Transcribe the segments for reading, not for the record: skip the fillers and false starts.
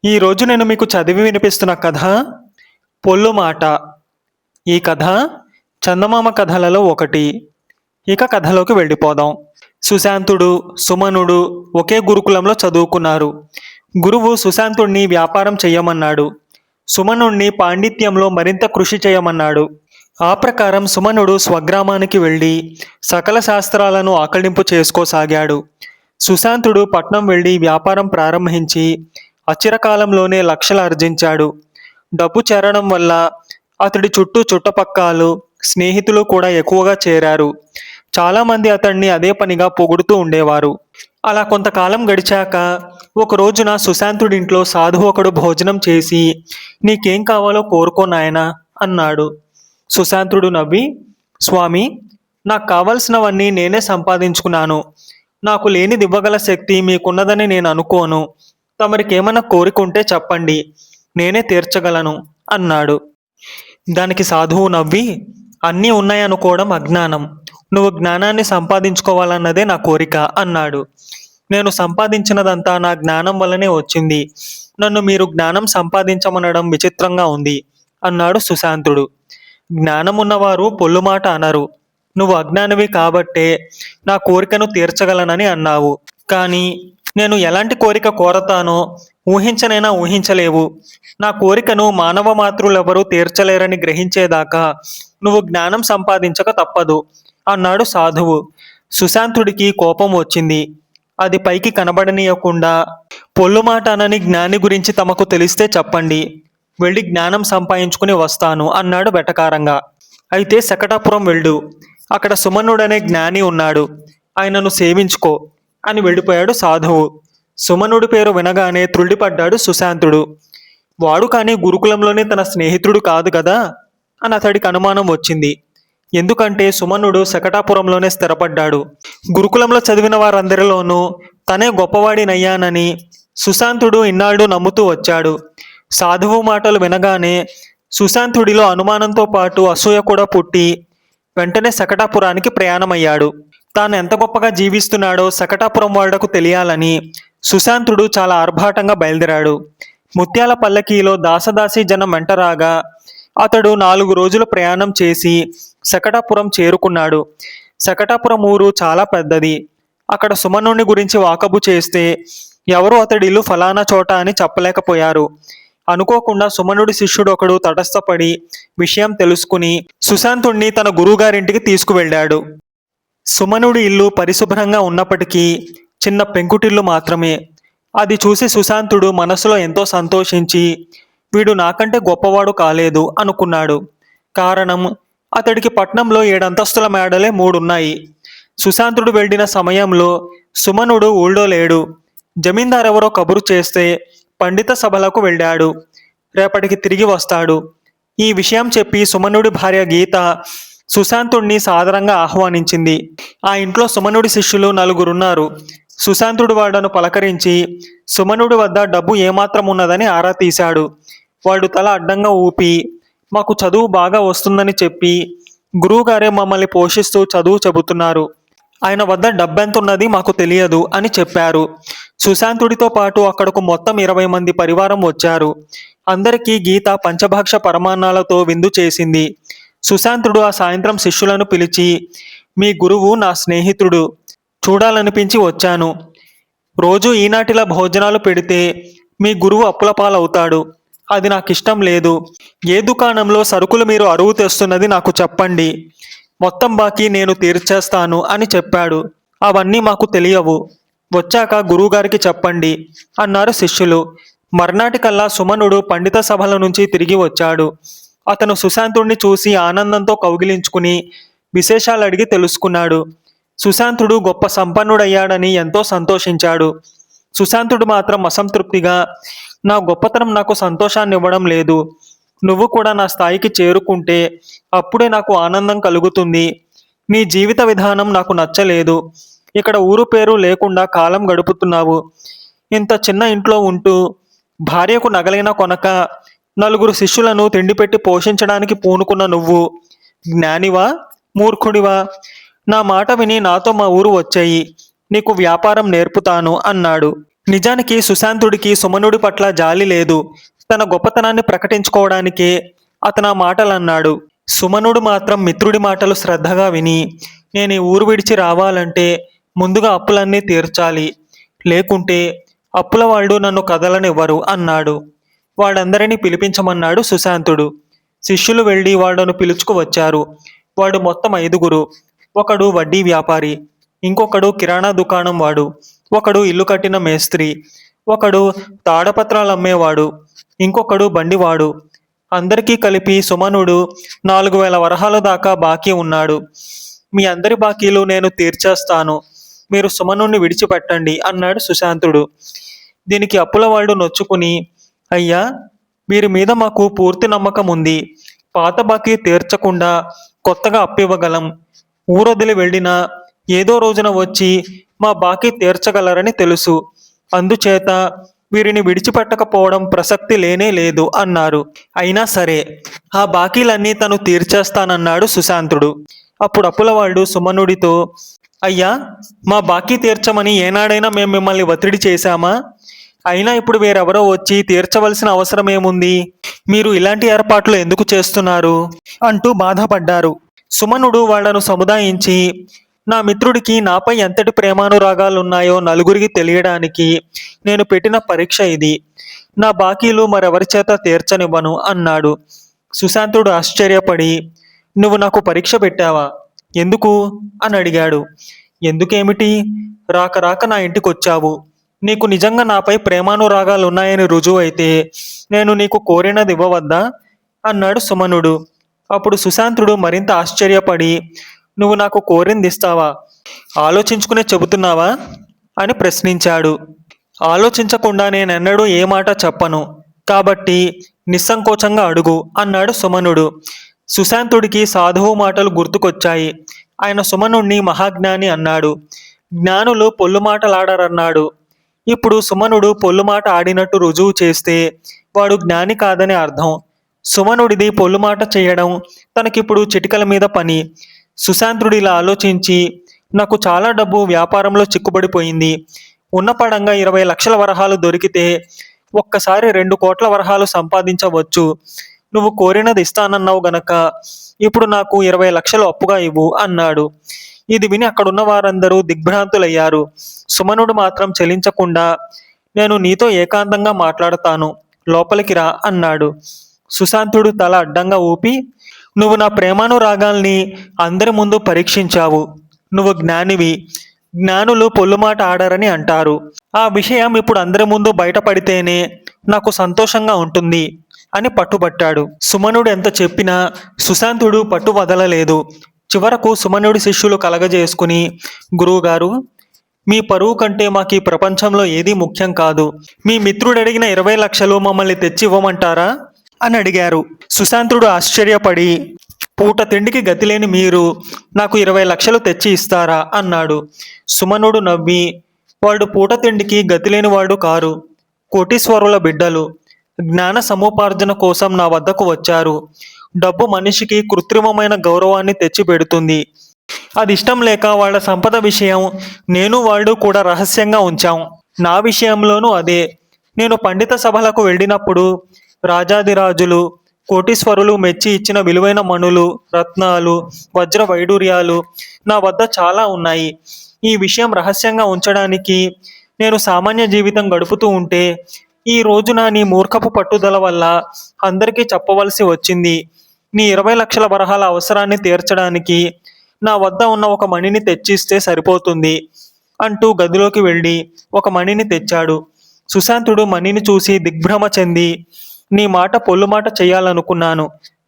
ఈరోజు నేను మీకు చదివి వినిపిస్తున్న కథ పొల్లు మాట. ఈ కథ చందమామ కథలలో ఒకటి. ఇక కథలోకి వెళ్ళిపోదాం. సుశాంతుడు, సుమనుడు ఒకే గురుకులంలో చదువుకున్నారు. గురువు సుశాంతుడిని వ్యాపారం చేయమన్నాడు. సుమనుణ్ణి పాండిత్యంలో మరింత కృషి చేయమన్నాడు. ఆ ప్రకారం సుమనుడు స్వగ్రామానికి వెళ్ళి సకల శాస్త్రాలను ఆకళింపు చేసుకోసాగాడు. సుశాంతుడు పట్నం వెళ్ళి వ్యాపారం ప్రారంభించి అచిరకాలంలోనే లక్షలు ఆర్జించాడు. డబ్బు చేరడం వల్ల అతడి చుట్టూ చుట్టపక్కలు స్నేహితులు కూడా ఎక్కువగా చేరారు. చాలామంది అతడిని అదే పనిగా పొగుడుతూ ఉండేవారు. అలా కొంతకాలం గడిచాక ఒక రోజున సుశాంతుడింట్లో సాధువు ఒకడు భోజనం చేసి, నీకేం కావాలో కోరుకో నాయనా అన్నాడు. సుశాంతుడు నవ్వి, స్వామి, నాకు కావలసినవన్నీ నేనే సంపాదించుకున్నాను. నాకు లేనిది ఇవ్వగల శక్తి మీకున్నదని నేను అనుకోను. తమరికేమన్నా కోరికుంటే చెప్పండి, నేనే తీర్చగలను అన్నాడు. దానికి సాధువు నవ్వి, అన్నీ ఉన్నాయనుకోవడం అజ్ఞానం. నువ్వు జ్ఞానాన్ని సంపాదించుకోవాలన్నదే నా కోరిక అన్నాడు. నేను సంపాదించినదంతా నా జ్ఞానం వల్లనే వచ్చింది. నన్ను మీరు జ్ఞానం సంపాదించమనడం విచిత్రంగా ఉంది అన్నాడు సుశాంతుడు. జ్ఞానం ఉన్నవారు పొల్లు మాట అనరు. నువ్వు అజ్ఞానివి కాబట్టే నా కోరికను తీర్చగలనని అన్నావు. కానీ నేను ఎలాంటి కోరిక కోరతానో ఊహించనైనా ఊహించలేవు. నా కోరికను మానవ మాతృలెవరూ తీర్చలేరని గ్రహించేదాకా నువ్వు జ్ఞానం సంపాదించక తప్పదు అన్నాడు సాధువు. సుశాంతుడికి కోపం వచ్చింది. అది పైకి కనబడనీయకుండా, పొల్లు మాట అనని జ్ఞాని గురించి తమకు తెలిస్తే చెప్పండి, వెళ్ళి జ్ఞానం సంపాదించుకుని వస్తాను అన్నాడు వెటకారంగా. అయితే శకటాపురం వెళ్ళు, అక్కడ సుమనుడనే జ్ఞాని ఉన్నాడు, ఆయనను సేవించుకో అని వెళ్ళిపోయాడు సాధువు. సుమనుడి పేరు వినగానే త్రుళ్ళిపడ్డాడు సుశాంతుడు. వాడు కానీ గురుకులంలోనే తన స్నేహితుడు కాదు కదా అని అతడికి అనుమానం వచ్చింది. ఎందుకంటే సుమనుడు శకటాపురంలోనే స్థిరపడ్డాడు. గురుకులంలో చదివిన వారందరిలోనూ తనే గొప్పవాడినయ్యానని సుశాంతుడు ఇన్నాళ్ళు నమ్ముతూ వచ్చాడు. సాధువు మాటలు వినగానే సుశాంతుడిలో అనుమానంతో పాటు అసూయ కూడా పుట్టి వెంటనే శకటాపురానికి ప్రయాణమయ్యాడు. తాను ఎంత గొప్పగా జీవిస్తున్నాడో శకటాపురం వాళ్లకు తెలియాలని సుశాంతుడు చాలా ఆర్భాటంగా బయలుదేరాడు. ముత్యాల పల్లకీలో దాసదాసి జనం వెంటరాగా అతడు 4 రోజులు ప్రయాణం చేసి శకటాపురం చేరుకున్నాడు. శకటాపురం ఊరు చాలా పెద్దది. అక్కడ సుమనుని గురించి వాకబు చేస్తే ఎవరు అతడి ఇల్లు ఫలానా చోట అని చెప్పలేకపోయారు. అనుకోకుండా సుమనుడి శిష్యుడు ఒకడు తటస్థపడి విషయం తెలుసుకుని సుశాంతుణ్ణి తన గురువుగారింటికి తీసుకువెళ్ళాడు. సుమనుడి ఇల్లు పరిశుభ్రంగా ఉన్నప్పటికీ చిన్న పెంకుటిల్లు మాత్రమే. అది చూసి సుశాంతుడు మనసులో ఎంతో సంతోషించి, వీడు నాకంటే గొప్పవాడు కాలేదు అనుకున్నాడు. కారణం, అతడికి పట్నంలో 7 అంతస్తుల మేడలే 3 ఉన్నాయి. సుశాంతుడు వెళ్ళిన సమయంలో సుమనుడు ఊళ్ళో లేడు. జమీందారెవరో కబురు చేస్తే పండిత సభలకు వెళ్ళాడు. రేపటికి తిరిగి వస్తాడు. ఈ విషయం చెప్పి సుమనుడి భార్య గీత సుశాంతుడిని సాదరంగా ఆహ్వానించింది. ఆ ఇంట్లో సుమనుడి శిష్యులు 4 ఉన్నారు. సుశాంతుడు వాళ్లను పలకరించి సుమనుడి వద్ద డబ్బు ఏమాత్రం ఉన్నదని ఆరా తీశాడు. వాడు తల అడ్డంగా ఊపి, మాకు చదువు బాగా వస్తుందని చెప్పి గురువుగారే మమ్మల్ని పోషిస్తూ చదువు చెబుతున్నారు. ఆయన వద్ద డబ్బెంతున్నది మాకు తెలియదు అని చెప్పారు. సుశాంతుడితో పాటు అక్కడకు మొత్తం 20 మంది పరివారం వచ్చారు. అందరికీ గీత పంచభాక్ష పరమాన్నాలతో విందు చేసింది. సుశాంతుడు ఆ సాయంత్రం శిష్యులను పిలిచి, మీ గురువు నా స్నేహితుడు, చూడాలనిపించి వచ్చాను. రోజు ఈనాటిలా భోజనాలు పెడితే మీ గురువు అప్పుల పాలవుతాడు. అది నాకు ఇష్టం లేదు. ఏ దుకాణంలో సరుకులు మీరు అరువు తెస్తున్నది నాకు చెప్పండి, మొత్తం బాకీ నేను తీర్చేస్తాను అని చెప్పాడు. అవన్నీ మాకు తెలియవు, వచ్చాక గురువుగారికి చెప్పండి అన్నారు శిష్యులు. మర్నాటికల్లా సుమనుడు పండిత సభల నుంచి తిరిగి వచ్చాడు. అతను సుశాంతుడిని చూసి ఆనందంతో కౌగిలించుకుని విశేషాలు అడిగి తెలుసుకున్నాడు. సుశాంతుడు గొప్ప సంపన్నుడయ్యాడని ఎంతో సంతోషించాడు. సుశాంతుడు మాత్రం అసంతృప్తిగా, నా గొప్పతనం నాకు సంతోషాన్ని ఇవ్వడం లేదు. నువ్వు కూడా నా స్థాయికి చేరుకుంటే అప్పుడే నాకు ఆనందం కలుగుతుంది. నీ జీవిత విధానం నాకు నచ్చలేదు. ఇక్కడ ఊరు పేరు లేకుండా కాలం గడుపుతున్నావు. ఇంత చిన్న ఇంట్లో ఉంటూ భార్యకు నగలైన కొనక 4 శిష్యులను తిండిపెట్టి పోషించడానికి పూనుకున్న నువ్వు జ్ఞానివా మూర్ఖుడివా? నా మాట విని నాతో మా ఊరు వచ్చేయి, నీకు వ్యాపారం నేర్పుతాను అన్నాడు. నిజానికి సుశాంతుడికి సుమనుడి పట్ల జాలి లేదు. తన గొప్పతనాన్ని ప్రకటించుకోవడానికే అతను ఆ మాటలన్నాడు. సుమనుడు మాత్రం మిత్రుడి మాటలు శ్రద్ధగా విని, నేను ఈ ఊరు విడిచి రావాలంటే ముందుగా అప్పులన్నీ తీర్చాలి, లేకుంటే అప్పుల వాళ్ళు నన్ను కదలనివ్వరు అన్నాడు. వాడందరినీ పిలిపించమన్నాడు సుశాంతుడు. శిష్యులు వెళ్ళి వాళ్లను పిలుచుకు వచ్చారు. వాడు మొత్తం 5గురు. ఒకడు వడ్డీ వ్యాపారి, ఇంకొకడు కిరాణా దుకాణం వాడు, ఒకడు ఇల్లు కట్టిన మేస్త్రి, ఒకడు తాడపత్రాలు అమ్మేవాడు, ఇంకొకడు బండివాడు. అందరికీ కలిపి సుమనుడు 4000 వరహాల దాకా బాకీ ఉన్నాడు. మీ అందరి బాకీలు నేను తీర్చేస్తాను, మీరు సుమనుణ్ణి విడిచిపెట్టండి అన్నాడు సుశాంతుడు. దీనికి అప్పులవాడు నొచ్చుకుని, అయ్యా, వీరి మీద మాకు పూర్తి నమ్మకం ఉంది. పాత బాకీ తీర్చకుండా కొత్తగా అప్పివ్వగలం. ఊరొదిలి వెళ్ళినా ఏదో రోజున వచ్చి మా బాకీ తీర్చగలరని తెలుసు. అందుచేత వీరిని విడిచిపెట్టకపోవడం ప్రసక్తి లేనే లేదు అన్నారు. అయినా సరే ఆ బాకీలన్నీ తను తీర్చేస్తానన్నాడు సుశాంతుడు. అప్పుడు అప్పులవాడు సుమనుడితో, అయ్యా, మా బాకీ తీర్చమని ఏనాడైనా మేము మిమ్మల్ని ఒత్తిడి చేశామా? అయినా ఇప్పుడు వేరెవరో వచ్చి తీర్చవలసిన అవసరం ఏముంది? మీరు ఇలాంటి ఏర్పాట్లు ఎందుకు చేస్తున్నారు అంటూ బాధపడ్డారు. సుమనుడు వాళ్లను సముదాయించి, నా మిత్రుడికి నాపై ఎంతటి ప్రేమానురాగాలున్నాయో నలుగురికి తెలియడానికి నేను పెట్టిన పరీక్ష ఇది. నా బాకీలు మరెవరి చేత తీర్చనివ్వను అన్నాడు. సుశాంతుడు ఆశ్చర్యపడి, నువ్వు నాకు పరీక్ష పెట్టావా? ఎందుకు అని అడిగాడు. ఎందుకేమిటి? రాక రాక నా ఇంటికి వచ్చావు. నీకు నిజంగా నాపై ప్రేమానురాగాలున్నాయని రుజువు అయితే నేను నీకు కోరినది ఇవ్వవద్దా అన్నాడు సుమనుడు. అప్పుడు సుశాంతుడు మరింత ఆశ్చర్యపడి, నువ్వు నాకు కోరింది ఇస్తావా? ఆలోచించుకునే చెబుతున్నావా అని ప్రశ్నించాడు. ఆలోచించకుండా నేనెన్నడూ ఏ మాట చెప్పను, కాబట్టి నిస్సంకోచంగా అడుగు అన్నాడు సుమనుడు. సుశాంతుడికి సాధువు మాటలు గుర్తుకొచ్చాయి. ఆయన సుమనుణ్ణి మహాజ్ఞాని అన్నాడు. జ్ఞానులు పొల్లు మాటలాడరన్నాడు. ఇప్పుడు సుమనుడు పొల్లుమాట ఆడినట్టు రుజువు చేస్తే వాడు జ్ఞాని కాదని అర్థం. సుమనుడిది పొల్లుమాట చేయడం తనకిప్పుడు చిటికల మీద పని. సుశాంతుడు ఇలా ఆలోచించి, నాకు చాలా డబ్బు వ్యాపారంలో చిక్కుబడిపోయింది. ఉన్న పడంగా 20 లక్షల వరహాలు దొరికితే ఒక్కసారి 2 కోట్ల వరహాలు సంపాదించవచ్చు. నువ్వు కోరినది ఇస్తానన్నావు గనక ఇప్పుడు నాకు 20 లక్షలు అప్పుగా ఇవ్వు అన్నాడు. ఇది విని అక్కడున్న వారందరూ దిగ్భ్రాంతులయ్యారు. సుమనుడు మాత్రం చలించకుండా, నేను నీతో ఏకాంతంగా మాట్లాడతాను, లోపలికి రా అన్నాడు. సుశాంతుడు తల అడ్డంగా ఊపి, నువ్వు నా ప్రేమానురాగాల్ని అందరి ముందు పరీక్షించావు. నువ్వు జ్ఞానివి. జ్ఞానులు పొల్లుమాట ఆడరని అంటారు. ఆ విషయం ఇప్పుడు అందరి ముందు బయటపడితేనే నాకు సంతోషంగా ఉంటుంది అని పట్టుబట్టాడు. సుమనుడు ఎంత చెప్పినా సుశాంతుడు పట్టు వదలలేదు. చివరకు సుమనుడి శిష్యులు కలగజేసుకుని, గురువుగారు, మీ పరువు కంటే మాకు ఈ ప్రపంచంలో ఏదీ ముఖ్యం కాదు. మీ మిత్రుడు అడిగిన 20 లక్షలు మమ్మల్ని తెచ్చి ఇవ్వమంటారా అని అడిగారు. సుశాంతుడు ఆశ్చర్యపడి, పూట తిండికి గతిలేని మీరు నాకు 20 లక్షలు తెచ్చి ఇస్తారా అన్నాడు. సుమనుడు నవ్వి, వాడు పూట తిండికి గతిలేని వాడు కారు, కోటీశ్వరుల బిడ్డలు. జ్ఞాన సముపార్జన కోసం నా వద్దకు వచ్చారు. డబ్బు మనిషికి కృత్రిమమైన గౌరవాన్ని తెచ్చిపెడుతుంది. అది ఇష్టం లేక వాళ్ళ సంపద విషయం నేను వాళ్ళు కూడా రహస్యంగా ఉంచాం. నా విషయంలోనూ అదే. నేను పండిత సభలకు వెళ్ళినప్పుడు రాజాదిరాజులు, కోటీశ్వరులు మెచ్చి ఇచ్చిన విలువైన మణులు, రత్నాలు, వజ్ర వైడూర్యాలు నా వద్ద చాలా ఉన్నాయి. ఈ విషయం రహస్యంగా ఉంచడానికి నేను సామాన్య జీవితం గడుపుతూ ఉంటే ఈ రోజున నీ మూర్ఖపు పట్టుదల వల్ల అందరికీ చెప్పవలసి వచ్చింది. నీ 20 లక్షల వరహాల అవసరాన్ని తీర్చడానికి నా వద్ద ఉన్న ఒక మణిని తెచ్చిస్తే సరిపోతుంది అంటూ గదిలోకి వెళ్ళి ఒక మణిని తెచ్చాడు. సుశాంతుడు మణిని చూసి దిగ్భ్రమ చెంది, నీ మాట పొల్లు మాట చేయాలనుకున్నాను,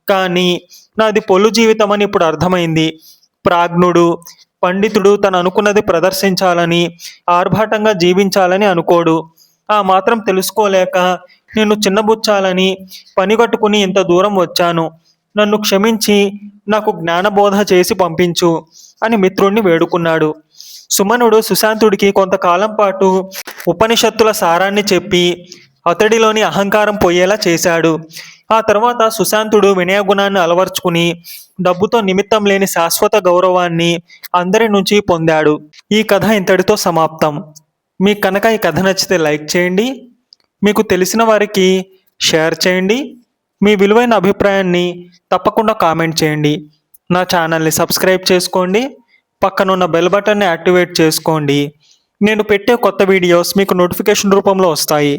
కానీ నాది పొల్లు జీవితం అని ఇప్పుడు అర్థమైంది. ప్రాజ్ఞుడు, పండితుడు తను అనుకున్నది ప్రదర్శించాలని, ఆర్భాటంగా జీవించాలని అనుకోడు. ఆ మాత్రం తెలుసుకోలేక నిన్ను చిన్నబుచ్చాలని పనిగట్టుకుని ఇంత దూరం వచ్చాను. నన్ను క్షమించి నాకు జ్ఞానబోధ చేసి పంపించు అని మిత్రుణ్ణి వేడుకున్నాడు. సుమనుడు సుశాంతుడికి కొంతకాలం పాటు ఉపనిషత్తుల సారాన్ని చెప్పి అతడిలోని అహంకారం పోయేలా చేశాడు. ఆ తర్వాత సుశాంతుడు వినయగుణాన్ని అలవర్చుకుని డబ్బుతో నిమిత్తం లేని శాశ్వత గౌరవాన్ని అందరి నుంచి పొందాడు. ఈ కథ ఇంతటితో సమాప్తం. మీకు కనుక ఈ కథ నచ్చితే లైక్ చేయండి, మీకు తెలిసిన వారికి షేర్ చేయండి, మీ విలువైన అభిప్రాయాన్ని తప్పకుండా కామెంట్ చేయండి. నా ఛానల్ని సబ్స్క్రైబ్ చేసుకోండి, పక్కనున్న బెల్ బటన్ని యాక్టివేట్ చేసుకోండి. నేను పెట్టే కొత్త వీడియోస్ మీకు నోటిఫికేషన్ రూపంలో వస్తాయి.